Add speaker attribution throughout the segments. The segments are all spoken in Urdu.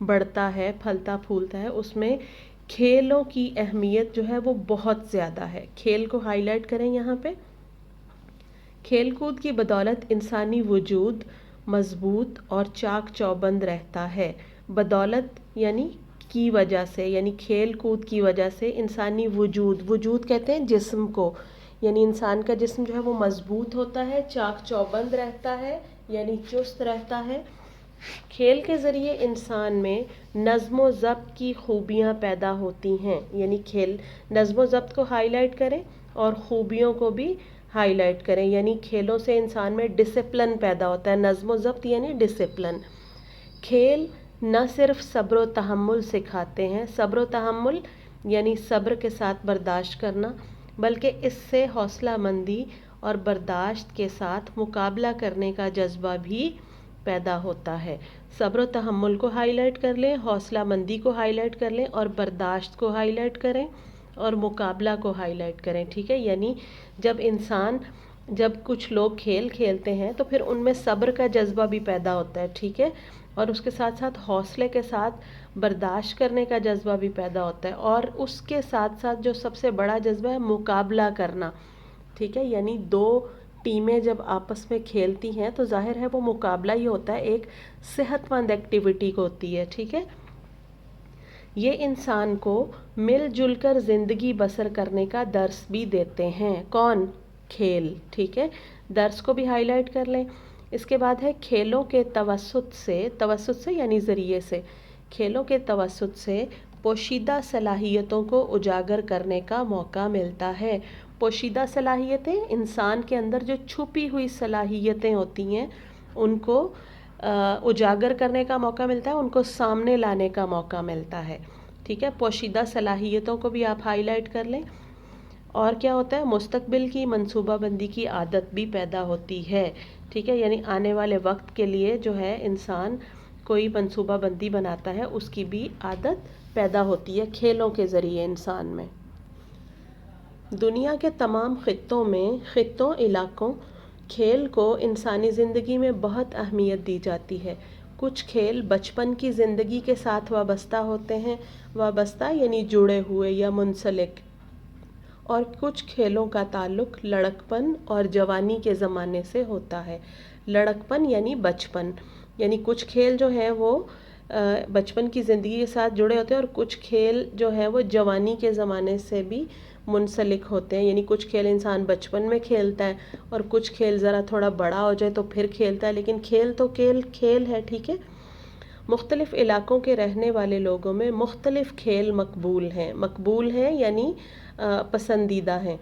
Speaker 1: بڑھتا ہے، پھلتا پھولتا ہے، اس میں کھیلوں کی اہمیت جو ہے وہ بہت زیادہ ہے۔ کھیل کو ہائی لائٹ کریں یہاں پہ۔ کھیل کود کی بدولت انسانی وجود مضبوط اور چاق چوبند رہتا ہے۔ بدولت یعنی کی وجہ سے، یعنی کھیل کود کی وجہ سے انسانی وجود کہتے ہیں جسم کو، یعنی انسان کا جسم جو ہے وہ مضبوط ہوتا ہے، چاق چوبند رہتا ہے، یعنی چست رہتا ہے۔ کھیل کے ذریعے انسان میں نظم و ضبط کی خوبیاں پیدا ہوتی ہیں، یعنی کھیل نظم و ضبط کو ہائی لائٹ کریں اور خوبیوں کو بھی ہائی لائٹ کریں، یعنی کھیلوں سے انسان میں ڈسپلن پیدا ہوتا ہے۔ نظم و ضبط یعنی ڈسپلن۔ کھیل نہ صرف صبر و تحمل سکھاتے ہیں، صبر و تحمل یعنی صبر کے ساتھ برداشت کرنا، بلکہ اس سے حوصلہ مندی اور برداشت کے ساتھ مقابلہ کرنے کا جذبہ بھی پیدا ہوتا ہے۔ صبر و تحمل کو ہائی لائٹ کر لیں، حوصلہ مندی کو ہائی لائٹ کر لیں اور برداشت کو ہائی لائٹ کریں اور مقابلہ کو ہائی لائٹ کریں، ٹھیک ہے؟ یعنی جب کچھ لوگ کھیل کھیلتے ہیں تو پھر ان میں صبر کا جذبہ بھی پیدا ہوتا ہے، ٹھیک ہے؟ اور اس کے ساتھ ساتھ حوصلے کے ساتھ برداشت کرنے کا جذبہ بھی پیدا ہوتا ہے، اور اس کے ساتھ ساتھ جو سب سے بڑا جذبہ ہے مقابلہ کرنا، ٹھیک ہے؟ یعنی دو ٹیمیں جب آپس میں کھیلتی ہیں تو ظاہر ہے وہ مقابلہ ہی ہوتا ہے، ایک صحت مند ایکٹیویٹی ہوتی ہے، ٹھیک ہے؟ یہ انسان کو مل جل کر زندگی بسر کرنے کا درس بھی دیتے ہیں۔ کون؟ کھیل، ٹھیک ہے؟ درس کو بھی ہائی لائٹ کر لیں۔ اس کے بعد ہے کھیلوں کے توسط سے یعنی ذریعے سے، کھیلوں کے توسط سے پوشیدہ صلاحیتوں کو اجاگر کرنے کا موقع ملتا ہے۔ پوشیدہ صلاحیتیں انسان کے اندر جو چھپی ہوئی صلاحیتیں ہوتی ہیں ان کو اجاگر کرنے کا موقع ملتا ہے، ان کو سامنے لانے کا موقع ملتا ہے، ٹھیک ہے؟ پوشیدہ صلاحیتوں کو بھی آپ ہائی لائٹ کر لیں۔ اور کیا ہوتا ہے؟ مستقبل کی منصوبہ بندی کی عادت بھی پیدا ہوتی ہے، ٹھیک ہے؟ یعنی آنے والے وقت کے لیے جو ہے انسان کوئی منصوبہ بندی بناتا ہے، اس کی بھی عادت پیدا ہوتی ہے کھیلوں کے ذریعے انسان میں۔ دنیا کے تمام علاقوں کھیل کو انسانی زندگی میں بہت اہمیت دی جاتی ہے۔ کچھ کھیل بچپن کی زندگی کے ساتھ وابستہ ہوتے ہیں، وابستہ یعنی جڑے ہوئے یا منسلک، اور کچھ کھیلوں کا تعلق لڑکپن اور جوانی کے زمانے سے ہوتا ہے۔ لڑکپن یعنی بچپن، یعنی کچھ کھیل جو ہیں وہ بچپن کی زندگی کے ساتھ جڑے ہوتے ہیں، اور کچھ کھیل جو ہیں وہ جوانی کے زمانے سے بھی منسلک ہوتے ہیں، یعنی کچھ کھیل انسان بچپن میں کھیلتا ہے اور کچھ کھیل ذرا تھوڑا بڑا ہو جائے تو پھر کھیلتا ہے، لیکن کھیل تو کھیل ہے، ٹھیک ہے؟ مختلف علاقوں کے رہنے والے لوگوں میں مختلف کھیل مقبول ہیں یعنی پسندیدہ ہیں۔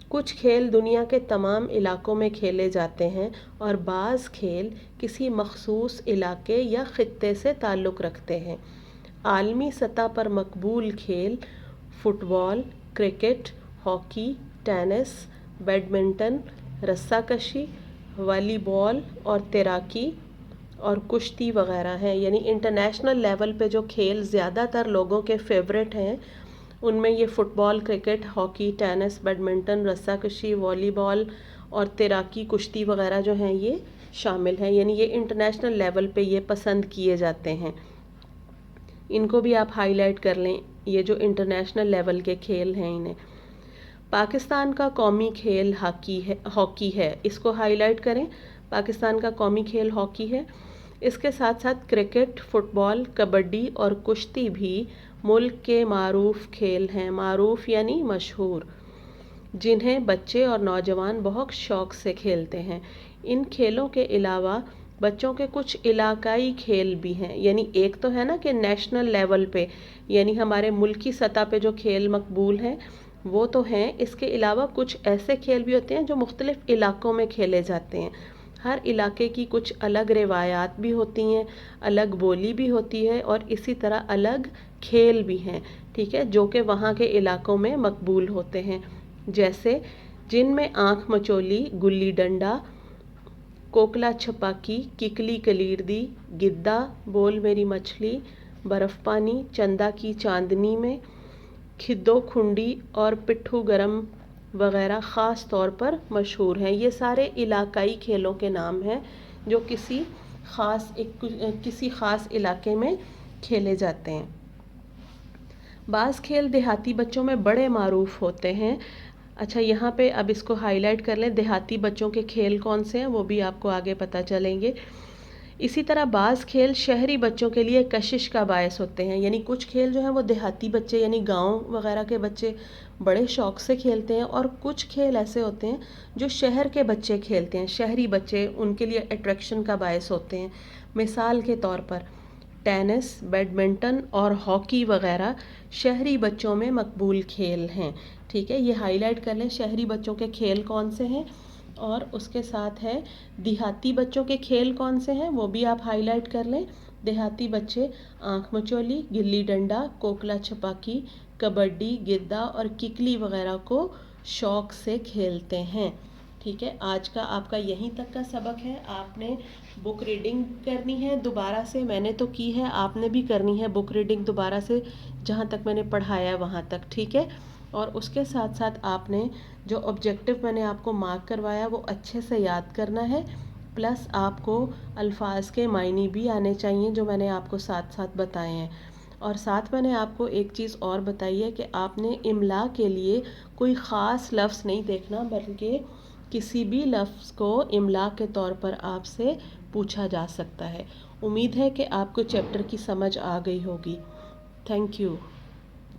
Speaker 1: کچھ کھیل دنیا کے تمام علاقوں میں کھیلے جاتے ہیں اور بعض کھیل کسی مخصوص علاقے یا خطے سے تعلق رکھتے ہیں۔ عالمی سطح پر مقبول کھیل فٹ بال، کرکٹ، ہاکی، ٹینس، بیڈمنٹن، رسہ کشی، والی بال اور تیراکی اور کشتی وغیرہ ہیں۔ یعنی انٹرنیشنل لیول پہ جو کھیل زیادہ تر لوگوں کے فیورٹ ہیں ان میں یہ فٹ بال، کرکٹ، ہاکی، ٹینس، بیڈمنٹن، رسہ کشی، والی بال اور تیراکی، کشتی وغیرہ جو ہیں یہ شامل ہیں، یعنی یہ انٹرنیشنل لیول پہ یہ پسند کیے جاتے ہیں۔ ان کو بھی آپ ہائی لائٹ کر لیں، یہ جو انٹرنیشنل لیول کے کھیل ہیں انہیں۔ پاکستان کا قومی کھیل ہاکی ہے، اس کو ہائی لائٹ کریں۔ پاکستان کا قومی کھیل ہاکی ہے۔ اس کے ساتھ ساتھ کرکٹ، فٹ بال، کبڈی اور کشتی بھی ملک کے معروف کھیل ہیں۔ معروف یعنی مشہور، جنہیں بچے اور نوجوان بہت شوق سے کھیلتے ہیں۔ ان کھیلوں کے علاوہ بچوں کے کچھ علاقائی کھیل بھی ہیں، یعنی ایک تو ہے نا کہ نیشنل لیول پہ یعنی ہمارے ملکی سطح پہ جو کھیل مقبول ہیں وہ تو ہیں، اس کے علاوہ کچھ ایسے کھیل بھی ہوتے ہیں جو مختلف علاقوں میں کھیلے جاتے ہیں۔ ہر علاقے کی کچھ الگ روایات بھی ہوتی ہیں، الگ بولی بھی ہوتی ہے اور اسی طرح الگ کھیل بھی ہیں، ٹھیک ہے، جو کہ وہاں کے علاقوں میں مقبول ہوتے ہیں، جیسے جن میں آنکھ مچولی، گلی ڈنڈا، کوکلا چھپاکی، ککلی کلیردی، گدا، بول میری مچھلی، برف پانی، چندا کی چاندنی میں، کھدو کھنڈی اور پٹھو گرم وغیرہ خاص طور پر مشہور ہیں۔ یہ سارے علاقائی کھیلوں کے نام ہیں جو کسی خاص علاقے میں کھیلے جاتے ہیں۔ بعض کھیل دیہاتی بچوں میں بڑے معروف ہوتے ہیں۔ اچھا یہاں پہ اب اس کو ہائی لائٹ کر لیں، دیہاتی بچوں کے کھیل کون سے ہیں وہ بھی آپ کو آگے پتہ چلیں گے۔ اسی طرح بعض کھیل شہری بچوں کے لیے کشش کا باعث ہوتے ہیں، یعنی کچھ کھیل جو ہیں وہ دیہاتی بچے یعنی گاؤں وغیرہ کے بچے بڑے شوق سے کھیلتے ہیں، اور کچھ کھیل ایسے ہوتے ہیں جو شہر کے بچے کھیلتے ہیں، شہری بچے ان کے لیے اٹریکشن کا باعث ہوتے ہیں۔ مثال کے طور پر ٹینس، بیڈمنٹن اور ہاکی وغیرہ شہری بچوں میں مقبول کھیل ہیں۔ ٹھیک ہے، یہ ہائی لائٹ کر لیں شہری بچوں کے کھیل کون سے ہیں، اور اس کے ساتھ ہے دیہاتی بچوں کے کھیل کون سے ہیں وہ بھی آپ ہائی لائٹ کر لیں۔ دیہاتی بچے آنکھ مچولی، گلی ڈنڈا، کوکلا چھپاکی، کبڈی، گدا اور ککلی وغیرہ کو شوق سے کھیلتے ہیں۔ ٹھیک ہے، آج کا آپ کا یہیں تک کا سبق ہے۔ آپ نے بک ریڈنگ کرنی ہے دوبارہ سے، میں نے تو کی ہے، آپ نے بھی کرنی ہے بک ریڈنگ دوبارہ سے جہاں تک میں نے پڑھایا ہے وہاں تک، ٹھیک ہے۔ اور اس کے ساتھ ساتھ آپ نے جو آبجیکٹیو میں نے آپ کو مارک کروایا وہ اچھے سے یاد کرنا ہے، پلس آپ کو الفاظ کے معنی بھی آنے چاہیے جو میں نے آپ کو ساتھ ساتھ بتائے ہیں۔ اور ساتھ میں نے آپ کو ایک چیز اور بتائی ہے کہ آپ نے املا کے لیے کوئی خاص لفظ نہیں دیکھنا، بلکہ کسی بھی لفظ کو املا کے طور پر آپ سے پوچھا جا سکتا ہے۔ امید ہے کہ آپ کو چیپٹر کی سمجھ آ گئی ہوگی۔ Thank you.